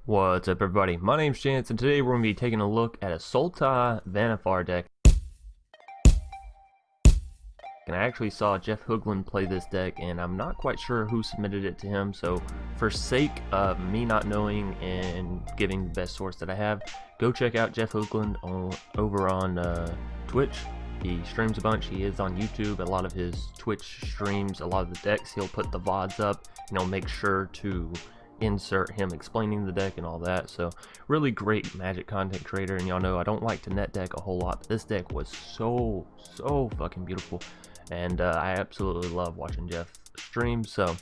What's up, everybody? My name's Chance, and today we're going to be taking a look at a Sultai Vannifar deck. And I actually saw Jeff Hoogland play this deck, and I'm not quite sure who submitted it to him, so for sake of me not knowing and giving the best source that I have, go check out Jeff Hoogland over on Twitch. He streams a bunch. He is on YouTube. A lot of his Twitch streams, a lot of the decks, he'll put the VODs up, and he'll make sure to insert him explaining the deck and all that. So really great Magic content creator, and y'all know I don't like to net deck a whole lot, but this deck was so fucking beautiful, and I absolutely love watching Jeff stream. So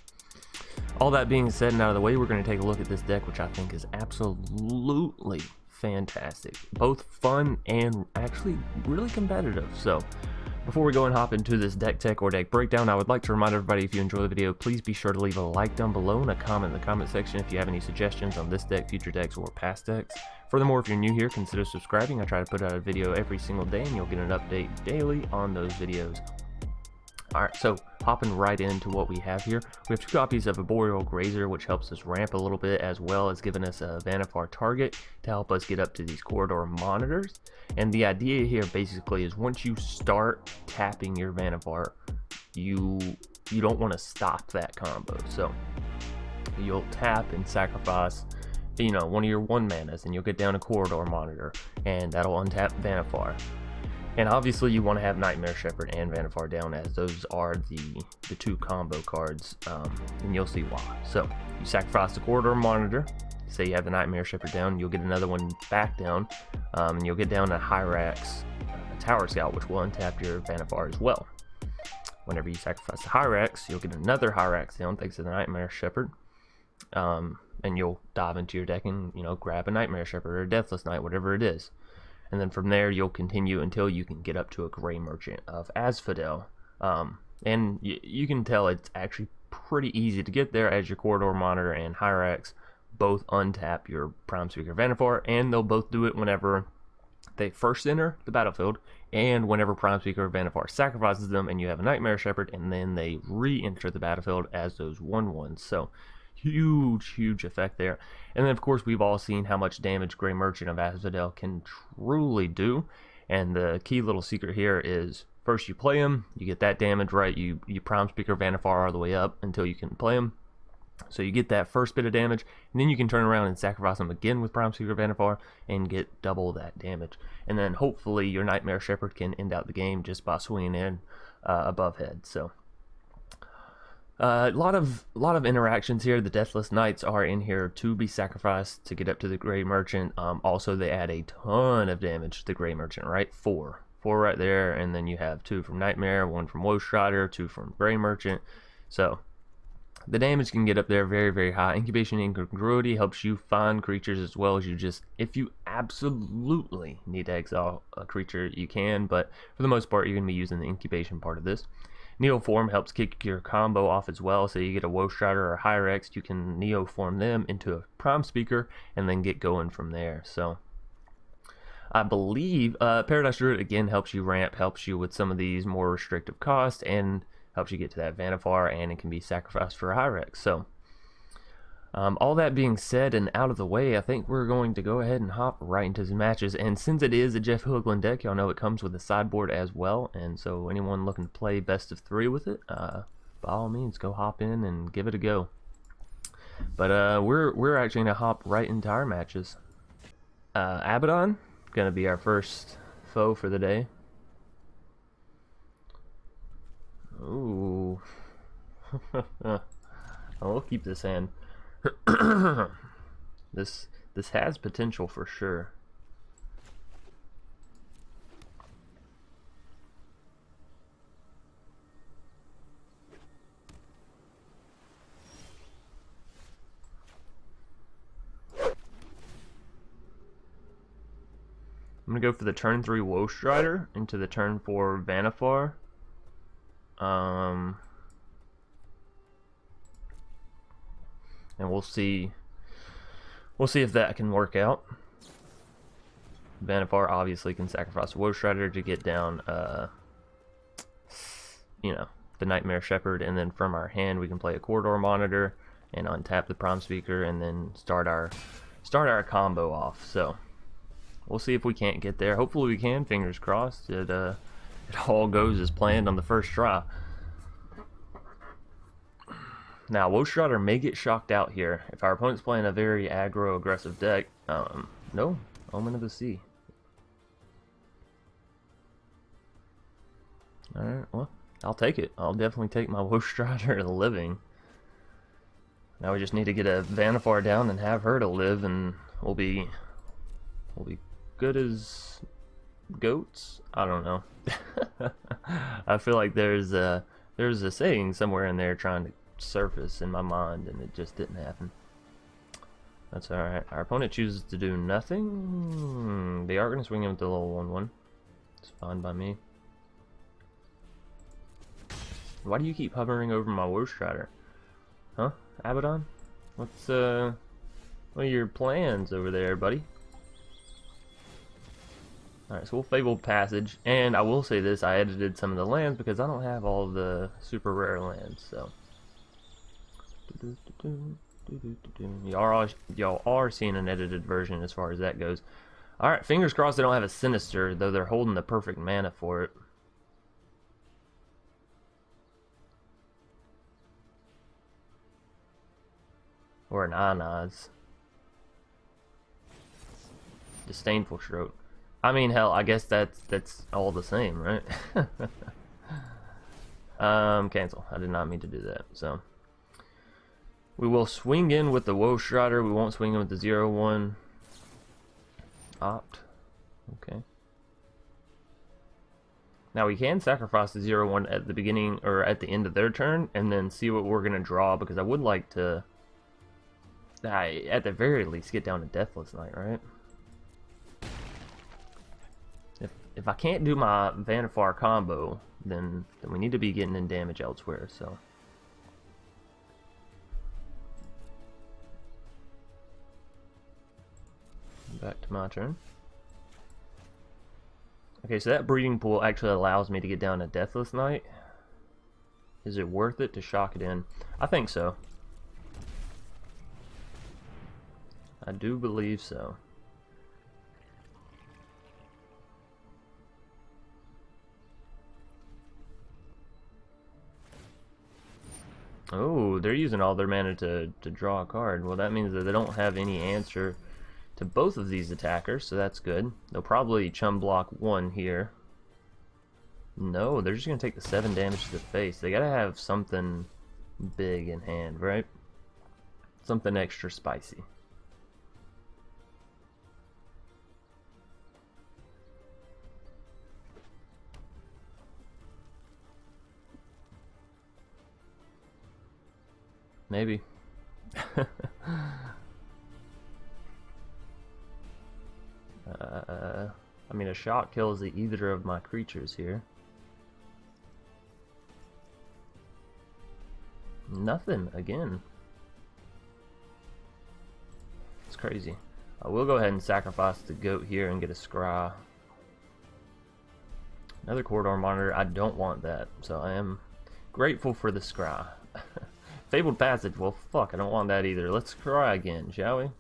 all that being said and out of the way, we're going to take a look at this deck, which I think is absolutely fantastic, both fun and actually really competitive. So before we go and hop into this deck tech or deck breakdown, I would like to remind everybody, if you enjoy the video, please be sure to leave a like down below and a comment in the comment section if you have any suggestions on this deck, future decks, or past decks. Furthermore, if you're new here, consider subscribing. I try to put out a video every single day, and you'll get an update daily on those videos. Alright, so hopping right into what we have here, we have 2 copies of Arboreal Grazer, which helps us ramp a little bit, as well as giving us a Vannifar target to help us get up to these corridor monitors. And the idea here basically is once you start tapping your Vannifar, you don't want to stop that combo. So you'll tap and sacrifice, you know, one of your 1 manas, and you'll get down a corridor monitor, and that'll untap Vannifar. And obviously you want to have Nightmare Shepard and Vannifar down, as those are the 2 combo cards, and you'll see why. So you sacrifice the corridor monitor, say you have the Nightmare Shepard down, you'll get another one back down, and you'll get down a Hyrax Tower Scout, which will untap your Vannifar as well. Whenever you sacrifice the Hyrax, you'll get another Hyrax down thanks to the Nightmare Shepard, and you'll dive into your deck and, you know, grab a Nightmare Shepard or a Deathless Knight, whatever it is. And then from there, you'll continue until you can get up to a Gray Merchant of Asphodel. And you can tell it's actually pretty easy to get there, as your Corridor Monitor and Hyrax both untap your Prime Speaker Vannifar, and they'll both do it whenever they first enter the battlefield, and whenever Prime Speaker Vannifar sacrifices them and you have a Nightmare Shepard, and then they re-enter the battlefield as those 1/1s. So huge effect there. And then of course we've all seen how much damage Gray Merchant of Asphodel can truly do, and the key little secret here is first you play him, you get that damage right, you Prime Speaker Vannifar all the way up until you can play him, so you get that first bit of damage, and then you can turn around and sacrifice him again with Prime Speaker Vannifar and get double that damage, and then hopefully your Nightmare Shepard can end out the game just by swinging in above head. So a lot of interactions here. The Deathless Knights are in here to be sacrificed to get up to the Gray Merchant. Also, they add a ton of damage to the Gray Merchant, right? 4 right there, and then you have 2 from Nightmare, 1 from Woe Strider, 2 from Gray Merchant. So the damage can get up there very high. Incubation and Incongruity helps you find creatures, as well as if you absolutely need to exile a creature, you can, but for the most part you're going to be using the Incubation part of this. Neoform helps kick your combo off as well, so you get a Woe Strider or Hyrax, you can Neoform them into a Prime Speaker and then get going from there. So I believe Paradise Druid again helps you ramp, helps you with some of these more restrictive costs, and helps you get to that Vannifar, and it can be sacrificed for a Hyrax. So all that being said and out of the way, I think we're going to go ahead and hop right into some matches. And since it is a Jeff Hoogland deck, y'all know it comes with a sideboard as well, and so anyone looking to play best of 3 with it, by all means go hop in and give it a go. But we're actually gonna hop right into our matches. Abaddon gonna be our first foe for the day. Ooh. I'll keep this hand. This has potential for sure. I'm gonna go for the turn 3 Woe Strider into the turn 4 Vannifar. And we'll see if that can work out. Vannifar obviously can sacrifice a Woe Strider to get down, you know, the Nightmare Shepard, and then from our hand we can play a Corridor Monitor and untap the Prime Speaker, and then start our start our combo off. So we'll see if we can't get there. Hopefully we can. Fingers crossed. It all goes as planned on the first try. Now, Woe Strider may get shocked out here if our opponent's playing a very aggro aggressive deck. No, Omen of the Sea. Alright, well, I'll take it. I'll definitely take my Woe Strider to living. Now we just need to get a Vannifar down and have her to live, and we'll be good as goats. I don't know. I feel like there's a saying somewhere in there trying to surface in my mind, and it just didn't happen. That's alright. Our opponent chooses to do nothing. They are going to swing in with the little 1/1. It's fine by me. Why do you keep hovering over my Woe Strider? Huh? Abaddon? What are your plans over there, buddy? Alright, so we'll Fabled Passage, and I will say this, I edited some of the lands because I don't have all of the super rare lands, so. Y'all are seeing an edited version as far as that goes. Alright, fingers crossed they don't have a Sinister, though they're holding the perfect mana for it. Or an Anaz. Disdainful Stroke. I mean, hell, I guess that's all the same, right? Cancel. I did not mean to do that, so. We will swing in with the Woe Strider. We won't swing in with the 0/1. Opt. Okay. Now we can sacrifice the 0/1 at the beginning or at the end of their turn and then see what we're going to draw, because I would like to, at the very least, get down to Deathless Knight, right? If I can't do my Vannifar combo, then we need to be getting in damage elsewhere, so. Back to my turn. Okay, so that breeding pool actually allows me to get down to Deathless Knight. Is it worth it to shock it in? I think so. I do believe so. Oh, they're using all their mana to draw a card. Well, that means that they don't have any answer to both of these attackers, so that's good. They'll probably chum block one here. No, they're just going to take the 7 damage to the face. They got to have something big in hand, right? Something extra spicy. Maybe. I mean, a shot kills either of my creatures here. Nothing again. It's crazy. I will go ahead and sacrifice the goat here and get a scry. Another corridor monitor. I don't want that, so I am grateful for the scry. Fabled Passage. Well, fuck, I don't want that either. Let's scry again, shall we?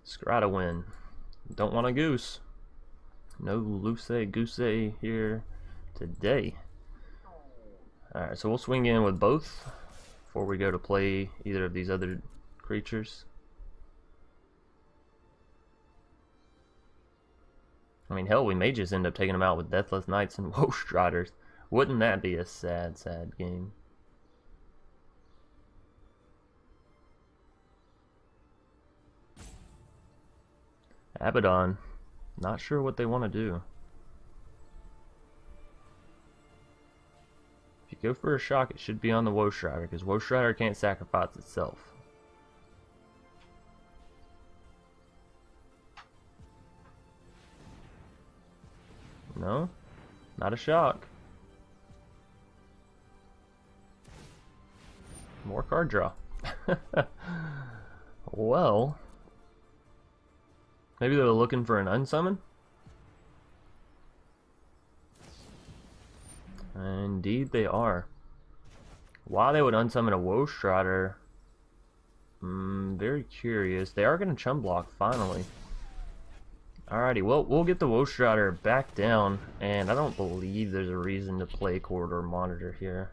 Scry to win. Don't want a goose. No loose goose here today. Alright, so we'll swing in with both before we go to play either of these other creatures. I mean, hell, we may just end up taking them out with Deathless Knights and Woe Striders. Wouldn't that be a sad, sad game? Abaddon. Not sure what they want to do. If you go for a shock, it should be on the Woe Strider, because Woe Strider can't sacrifice itself. No? Not a shock. More card draw. Well... maybe they're looking for an unsummon? Indeed they are. Why they would unsummon a Woe Strider, Very curious. They are going to chum block, finally. Alrighty, well, we'll get the Woe Strider back down, and I don't believe there's a reason to play Corridor Monitor here.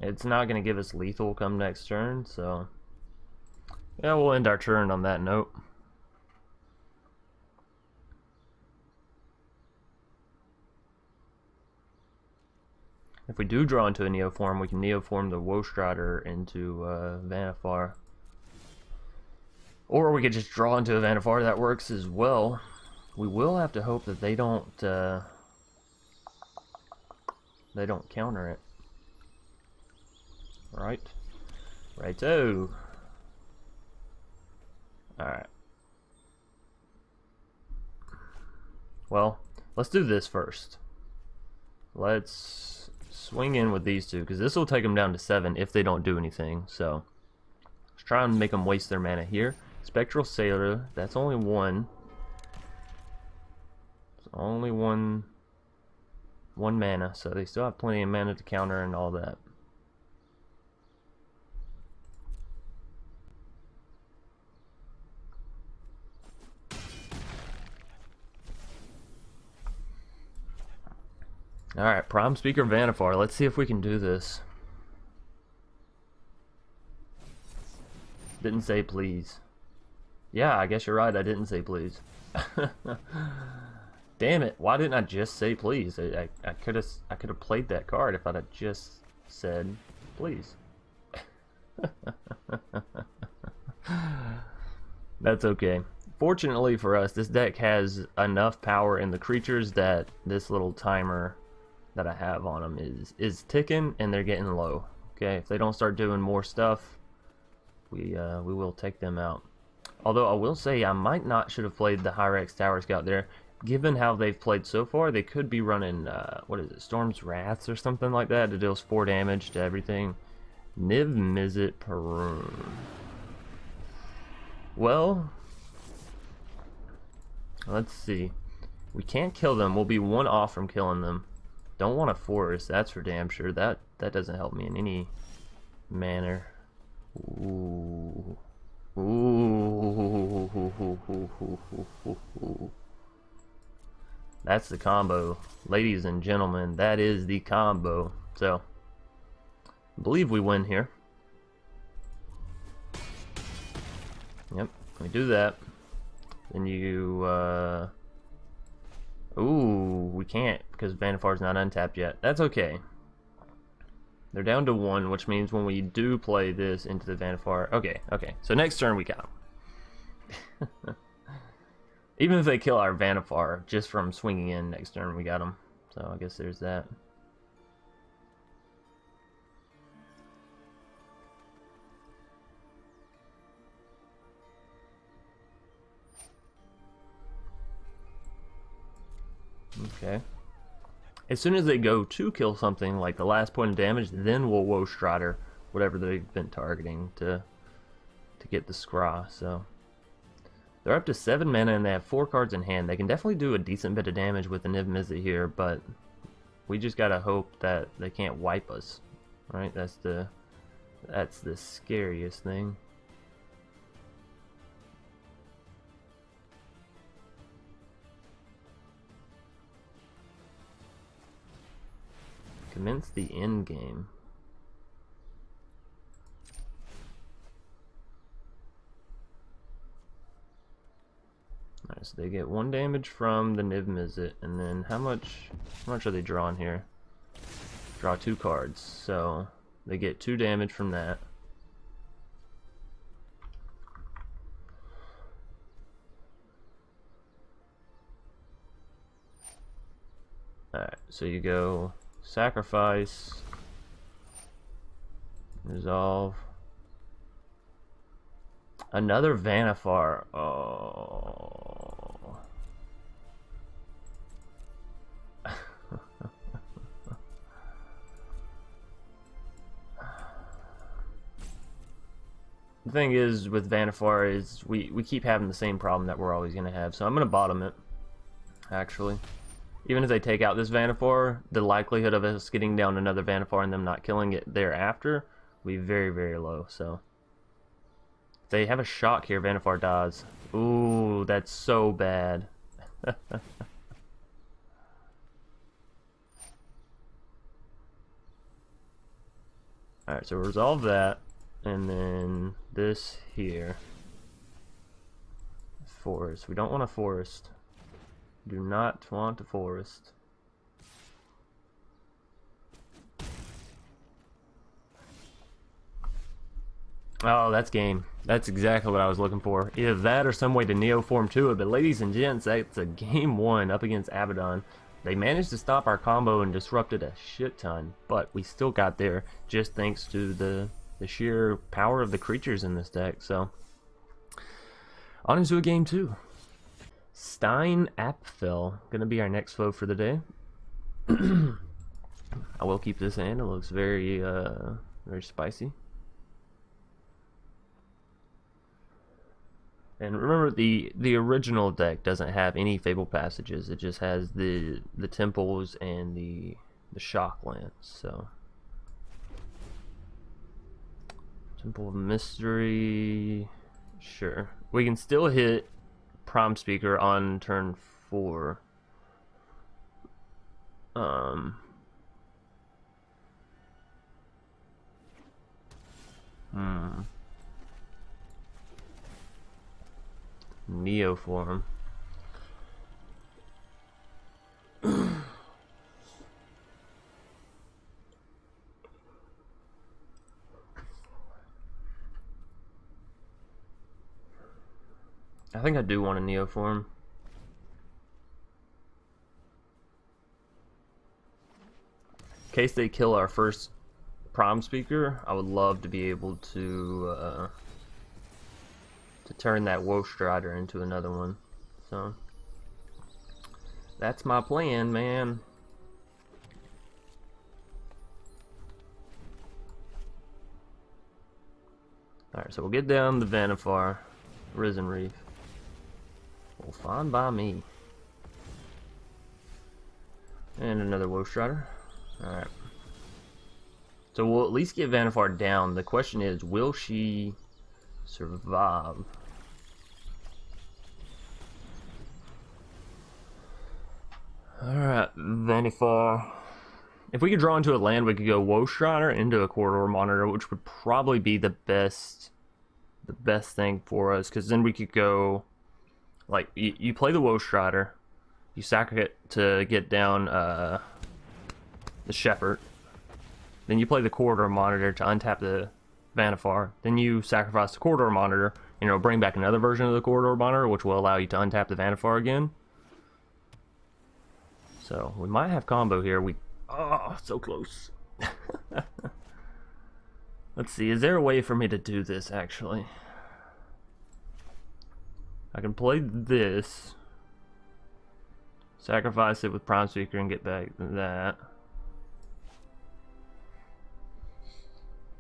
It's not going to give us lethal come next turn, so... yeah, we'll end our turn on that note. If we do draw into a Neoform, we can Neoform the Woe Strider into Vannifar. Or we could just draw into a Vannifar, that works as well. We will have to hope that they don't counter it. Right? Righto. Alright. Well, let's do this first. Let's swing in with these two, because this will take them down to 7 if they don't do anything. So, let's try and make them waste their mana here. Spectral Sailor, that's only one. It's only one mana, so they still have plenty of mana to counter and all that. Alright, Prime Speaker Vannifar, let's see if we can do this. Didn't say please. Yeah, I guess you're right, I didn't say please. Damn it, why didn't I just say please? I could have played that card if I'd have just said please. That's okay. Fortunately for us, this deck has enough power in the creatures that this little timer that I have on them is ticking, and they're getting low. Okay, if they don't start doing more stuff, we will take them out. Although I will say I might not should have played the Hyrax Tower Scout there. Given how they've played so far, they could be running what is it, Storm's Wraths or something like that. It deals 4 damage to everything. Niv Mizzet Perun. Well, let's see. We can't kill them. We'll be 1 off from killing them. Don't want to force, that's for damn sure. That doesn't help me in any manner. Ooh. Ooh. That's the combo. Ladies and gentlemen, that is the combo. So, I believe we win here. Yep, we do that. Then you, ooh, we can't because Vannifar's not untapped yet. That's okay. They're down to 1, which means when we do play this into the Vannifar... Okay. So next turn we got them. Even if they kill our Vannifar, just from swinging in next turn we got them. So I guess there's that. Okay. As soon as they go to kill something, like the last point of damage, then we'll Woe Strider whatever they've been targeting to get the Scry. So they're up to 7 mana and they have 4 cards in hand. They can definitely do a decent bit of damage with the Niv Mizzet here, but we just gotta hope that they can't wipe us. Right? That's the scariest thing. Commence the end game. Alright, so they get 1 damage from the Niv Mizzet, and then how much are they drawing here? Draw 2 cards, so they get 2 damage from that. Alright, so you go sacrifice, resolve, another Vannifar. Oh. The thing is with Vannifar is we keep having the same problem that we're always going to have, so I'm going to bottom it, actually. Even if they take out this Vannifar, the likelihood of us getting down another Vannifar and them not killing it thereafter will be very, very low. So if they have a shock here, Vannifar dies. Ooh, that's so bad. Alright, so resolve that, and then this here. Forest. We don't want a forest. Do not want a forest. Oh, that's game. That's exactly what I was looking for. Either that or some way to Neoform to it, but ladies and gents, that's a game 1 up against Abaddon. They managed to stop our combo and disrupted a shit ton, but we still got there just thanks to the sheer power of the creatures in this deck. So, on into a game 2. Stein Apfel, gonna be our next foe for the day. I will keep this in. It looks very, very spicy. And remember, the original deck doesn't have any Fable Passages. It just has the temples and the shock lands. So, Temple of Mystery, sure. We can still hit Prompt Speaker on turn 4. Neoform. I think I do want a Neoform. In case they kill our first Prom Speaker, I would love to be able to turn that Woe Strider into another one. So that's my plan, man. Alright, so we'll get down the Vannifar, Risen Reef. Well, fine by me. And another Woe Strider. Alright. So we'll at least get Vannifar down. The question is, will she survive? Alright, Vannifar. If we could draw into a land, we could go Woe Strider into a Corridor Monitor, which would probably be the best thing for us, because then we could go, like, you play the Woe Strider, you sack it to get down the Shepard, then you play the Corridor Monitor to untap the Vannifar, then you sacrifice the Corridor Monitor, and it'll bring back another version of the Corridor Monitor, which will allow you to untap the Vannifar again. So, we might have combo here. Oh, so close. Let's see, is there a way for me to do this, actually? I can play this, sacrifice it with Prime Speaker and get back that.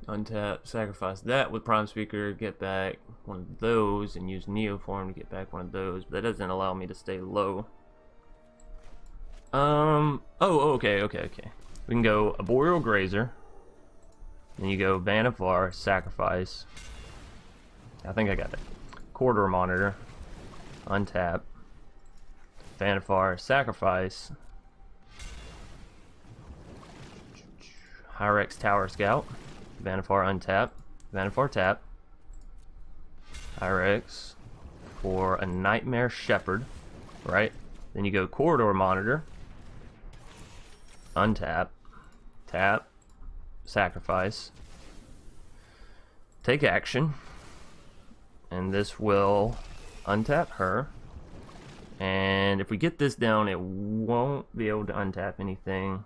Untap, sacrifice that with Prime Speaker, get back one of those, and use Neoform to get back one of those, but that doesn't allow me to stay low. Okay. We can go Arboreal Grazer, then you go Vannifar, sacrifice. I think I got it. Corridor Monitor, untap, Vannifar, sacrifice, Hyrax Tower Scout, Vannifar untap, Vannifar tap, Hyrax for a Nightmare Shepard, right? Then you go Corridor Monitor, untap, tap, sacrifice, take action, and this will untap her. And if we get this down, it won't be able to untap anything.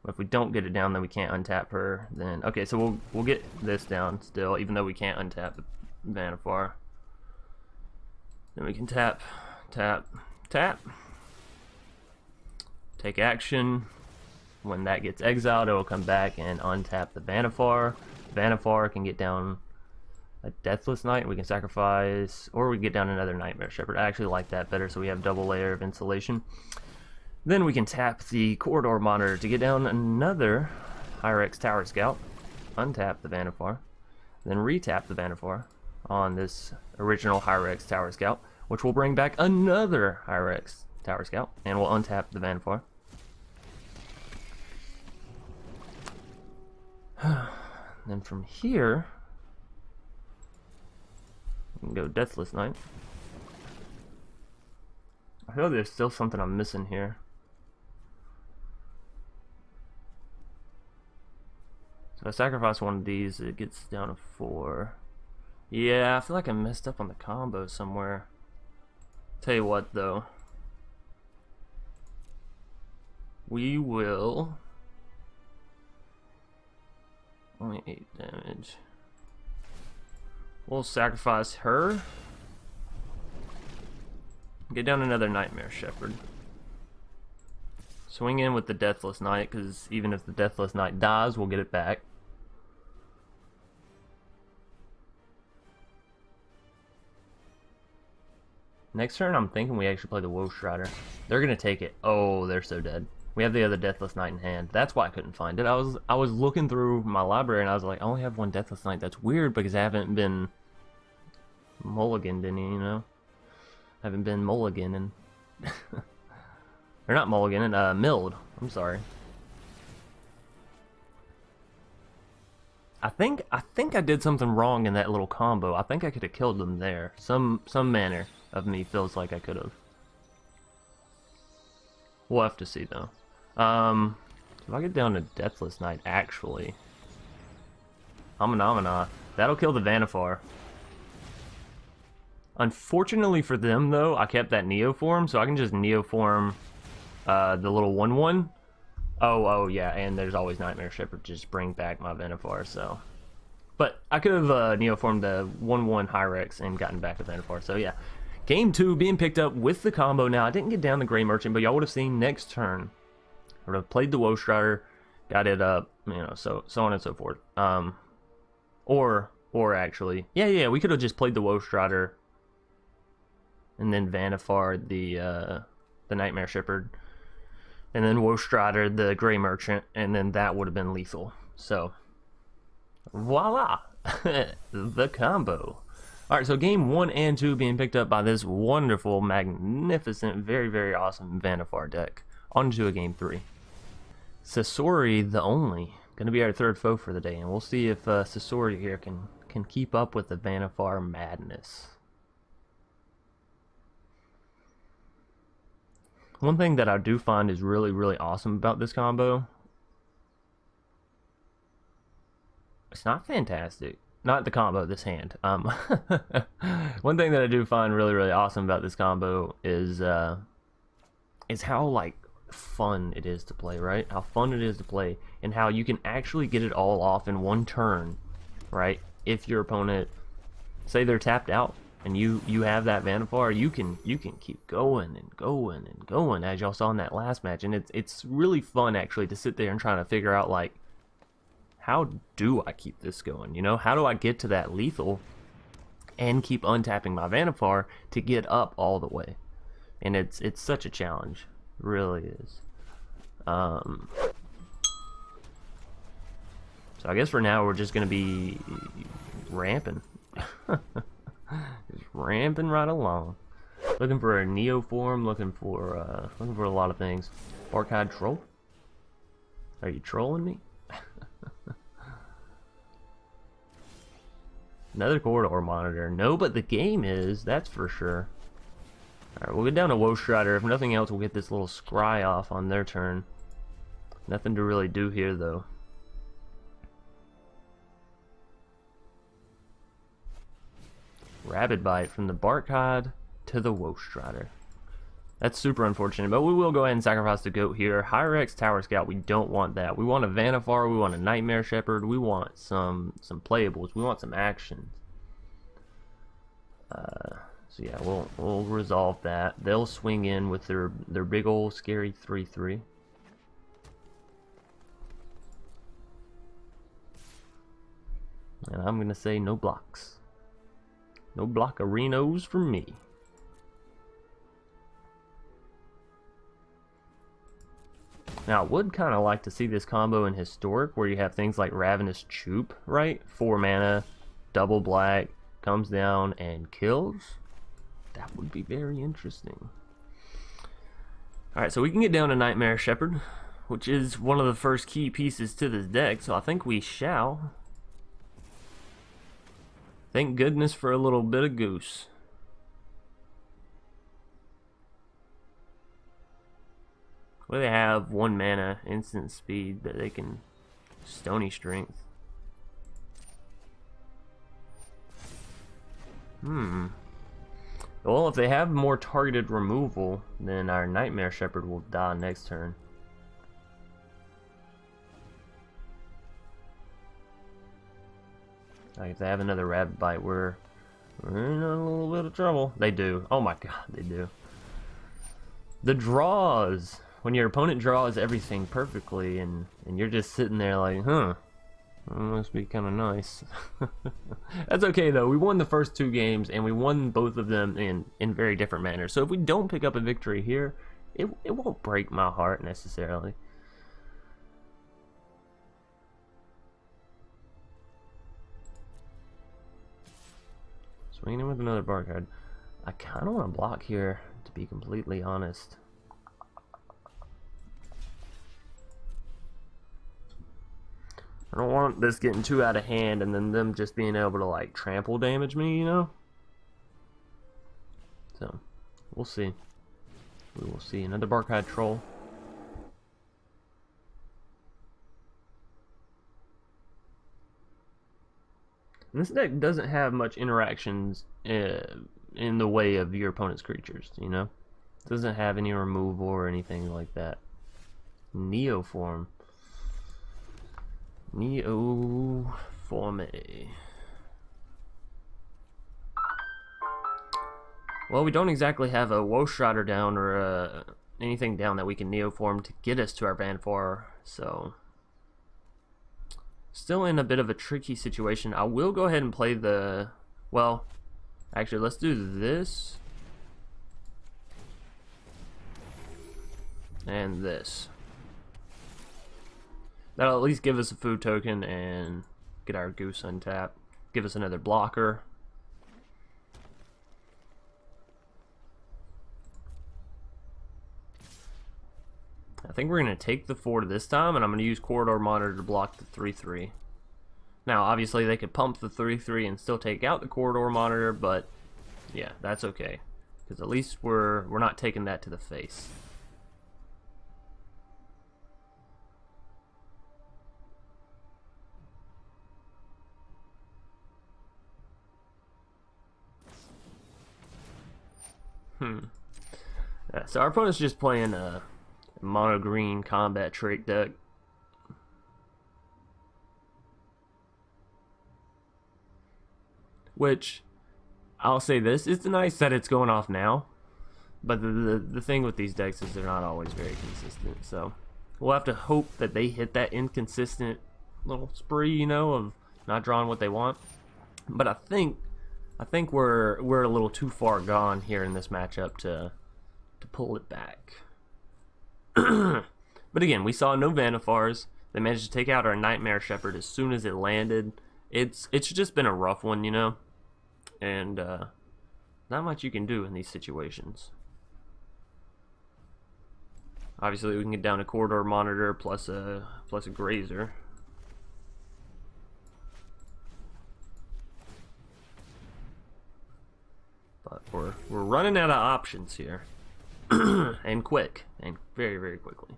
If we don't get it down, then we can't untap her. Then okay, so we'll get this down still, even though we can't untap the Vannifar. Then we can tap, tap, tap. Take action. When that gets exiled, it will come back and untap the Vannifar. Vannifar can get down a Deathless Knight. We can sacrifice, or we can get down another Nightmare Shepard. I actually like that better, so we have double layer of insulation. Then we can tap the Corridor Monitor to get down another Hyrax Tower Scout, untap the Vannifar, then retap the Vannifar on this original Hyrax Tower Scout, which will bring back another Hyrax Tower Scout, and we'll untap the Vannifar. Then from here, we can go Deathless Knight. I feel there's still something I'm missing here. So if I sacrifice one of these, it gets down to 4. Yeah, I feel like I messed up on the combo somewhere. Tell you what, though. We will... only 8 damage. We'll sacrifice her. Get down another Nightmare Shepherd. Swing in with the Deathless Knight, because even if the Deathless Knight dies, we'll get it back. Next turn, I'm thinking we actually play the Woe Strider. They're gonna take it. Oh, they're so dead. We have the other Deathless Knight in hand. That's why I couldn't find it. I was looking through my library and I was like, I only have one Deathless Knight. That's weird because I haven't been mulliganed any, you know. I haven't been mulliganing. Or not mulliganing, milled. I'm sorry. I think I did something wrong in that little combo. I think I could have killed them there. Some manner of me feels like I could have. We'll have to see though. If I get down to Deathless Knight, actually, that'll kill the Vannifar. Unfortunately for them though, I kept that Neoform, so I can just Neoform the little 1/1. Oh yeah, and there's always Nightmare Shepherd to just bring back my Vannifar, so. But I could have Neoformed the 1/1 Hyrax and gotten back the Vannifar, so yeah. Game 2 being picked up with the combo now. I didn't get down the Grey Merchant, but y'all would have seen next turn. I would have played the Woe Strider, got it up, you know, so on and so forth. Or actually, yeah, we could have just played the Woe Strider and then Vannifar the Nightmare Shepherd, and then Woe Strider the Grey Merchant, and then that would have been lethal. So, voila, the combo. Alright, so game 1 and 2 being picked up by this wonderful, magnificent, very, very awesome Vannifar deck. On to a game 3. Sasori the Only, going to be our third foe for the day, and we'll see if Sasori here can keep up with the Vannifar madness. One thing that I do find is really, really awesome about this combo, it's not fantastic. Not the combo, this hand. One thing that I do find really, really awesome about this combo is how like fun it is to play, right? How fun it is to play, and how you can actually get it all off in one turn, right? If your opponent, say they're tapped out, and you have that Vannifar, you can keep going and going and going, as y'all saw in that last match, and it's really fun actually to sit there and try to figure out like, how do I keep this going? You know, how do I get to that lethal and keep untapping my Vannifar to get up all the way? And it's such a challenge, it really is. So I guess for now we're just gonna be ramping, just ramping right along. Looking for a Neoform, looking for a lot of things. Archive troll? Are you trolling me? Another Corridor Monitor. No, but the game is, that's for sure. Alright, we'll get down to Woe Strider. If nothing else, we'll get this little scry off on their turn. Nothing to really do here, though. Rabid Bite from the Barkhide to the Woe Strider. That's super unfortunate, but we will go ahead and sacrifice the goat here. Hyrax Tower Scout, we don't want that. We want a Vannifar, we want a Nightmare Shepherd, we want some playables, we want some actions. So yeah, we'll resolve that. They'll swing in with their big old scary 3/3. And I'm gonna say no blocks. No blockarinos from me. Now, I would kind of like to see this combo in Historic, where you have things like Ravenous Choop, right? 4 mana, double black, comes down and kills. That would be very interesting. Alright, so we can get down to Nightmare Shepard, which is one of the first key pieces to this deck, so I think we shall. Thank goodness for a little bit of Goose. Well, they have 1 mana, instant speed, but they can Stony Strength. Well, if they have more targeted removal, then our Nightmare Shepard will die next turn. Like, if they have another Rabbit Bite, we're in a little bit of trouble. They do. Oh my god, they do. The draws! When your opponent draws everything perfectly, and you're just sitting there like, huh, that must be kind of nice. That's okay though, we won the first 2 games, and we won both of them in very different manners. So if we don't pick up a victory here, it won't break my heart necessarily. Swinging in with another bar card. I kind of want to block here, to be completely honest. I don't want this getting too out of hand and then them just being able to like trample damage me, you know? So, we'll see. We will see. Another Barkhide Troll. And this deck doesn't have much interactions in the way of your opponent's creatures, you know? It doesn't have any removal or anything like that. Neoform. Neoform. Well, we don't exactly have a Woe Strider down or anything down that we can Neoform to get us to our Vannifar, so still in a bit of a tricky situation. I will go ahead and play the, well, actually let's do this and this. That'll at least give us a food token and get our Goose untapped. Give us another blocker. I think we're going to take the 4 this time, and I'm going to use Corridor Monitor to block the 3/3. Now, obviously, they could pump the 3/3 and still take out the Corridor Monitor, but yeah, that's okay. Because at least we're not taking that to the face. Yeah, so our opponent's just playing a mono green combat trait deck. Which, I'll say this, it's nice that it's going off now. But the thing with these decks is they're not always very consistent. So we'll have to hope that they hit that inconsistent little spree, you know, of not drawing what they want. But I think we're a little too far gone here in this matchup to pull it back. But again, we saw no Vannifars. They managed to take out our Nightmare Shepard as soon as it landed. It's just been a rough one, you know, and not much you can do in these situations. Obviously, we can get down a Corridor Monitor plus a Grazer. But we're running out of options here. And quick. And very, very quickly.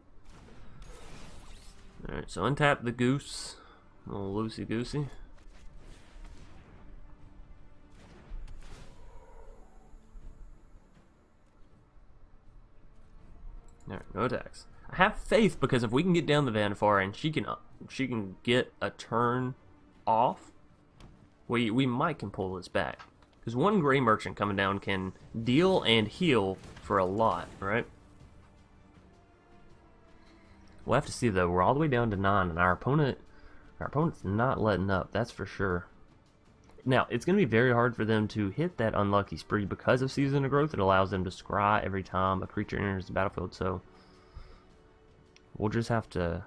Alright, so untap the Goose. A little loosey-goosey. Alright, no attacks. I have faith because if we can get down the Vannifar and she can get a turn off, we might can pull this back. Because one Gray Merchant coming down can deal and heal for a lot, right? We'll have to see though. We're all the way down to 9, and our opponent's not letting up. That's for sure. Now it's going to be very hard for them to hit that unlucky spree because of Season of Growth. It allows them to scry every time a creature enters the battlefield. So We'll just have to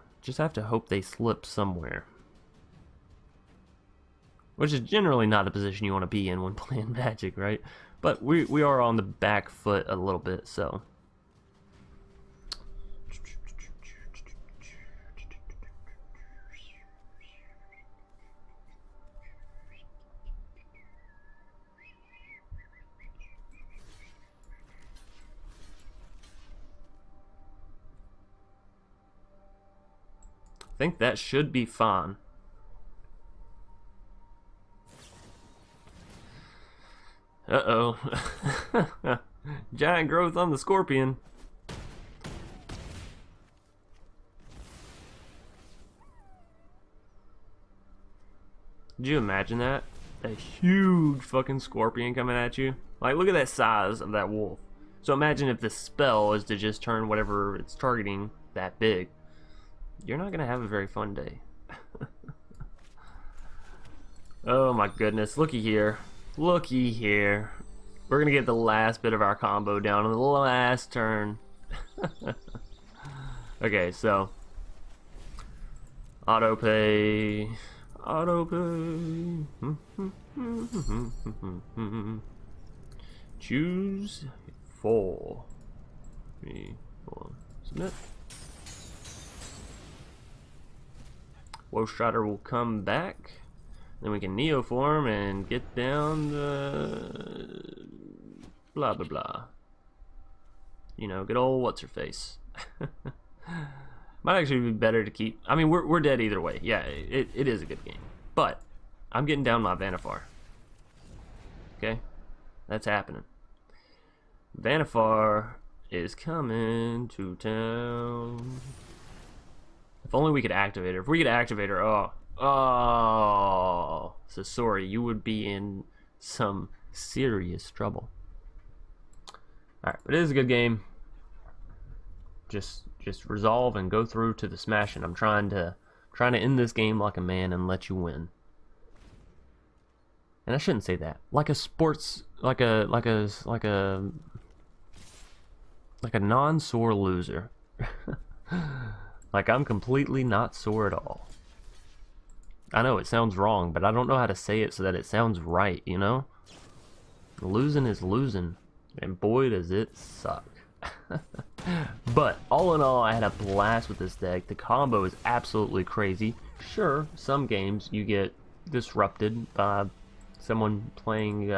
hope they slip somewhere. Which is generally not the position you want to be in when playing Magic, right? But we are on the back foot a little bit, so. I think that should be fine. Uh-oh. Giant growth on the Scorpion. Did you imagine that? A huge fucking Scorpion coming at you. Like, look at that size of that wolf. So imagine if the spell is to just turn whatever it's targeting that big. You're not gonna have a very fun day. Oh my goodness, looky here. Looky here. We're gonna get the last bit of our combo down on the last turn. Okay, so auto pay. Auto pay. Choose 4. 3, 4. Submit. Woe Strider will come back. Then we can Neoform and get down the blah blah blah. You know, good old what's her face. Might actually be better to keep. I mean, we're dead either way. Yeah, it is a good game. But I'm getting down my Vannifar. Okay, that's happening. Vannifar is coming to town. If only we could activate her. If we could activate her, oh, Sasori, you would be in some serious trouble. All right, but it is a good game. Just resolve and go through to the smashing. I'm trying to end this game like a man and let you win. And I shouldn't say that. Like a sports, like a non-sore loser. Like I'm completely not sore at all. I know it sounds wrong, but I don't know how to say it so that it sounds right, you know? Losing is losing, and boy does it suck. But all in all, I had a blast with this deck. The combo is absolutely crazy. Sure, some games you get disrupted by someone playing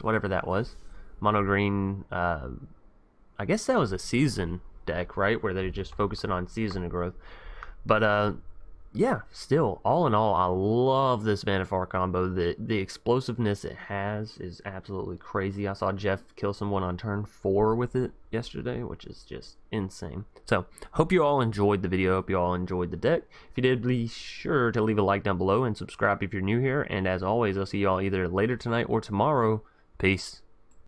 whatever that was, mono green. I guess that was a season deck, right, where they're just focusing on season growth. But yeah, still, all in all, I love this Vannifar combo. The explosiveness it has is absolutely crazy. I saw Jeff kill someone on turn 4 with it yesterday, which is just insane. So, hope you all enjoyed the video. Hope you all enjoyed the deck. If you did, be sure to leave a like down below and subscribe if you're new here. And as always, I'll see you all either later tonight or tomorrow. Peace.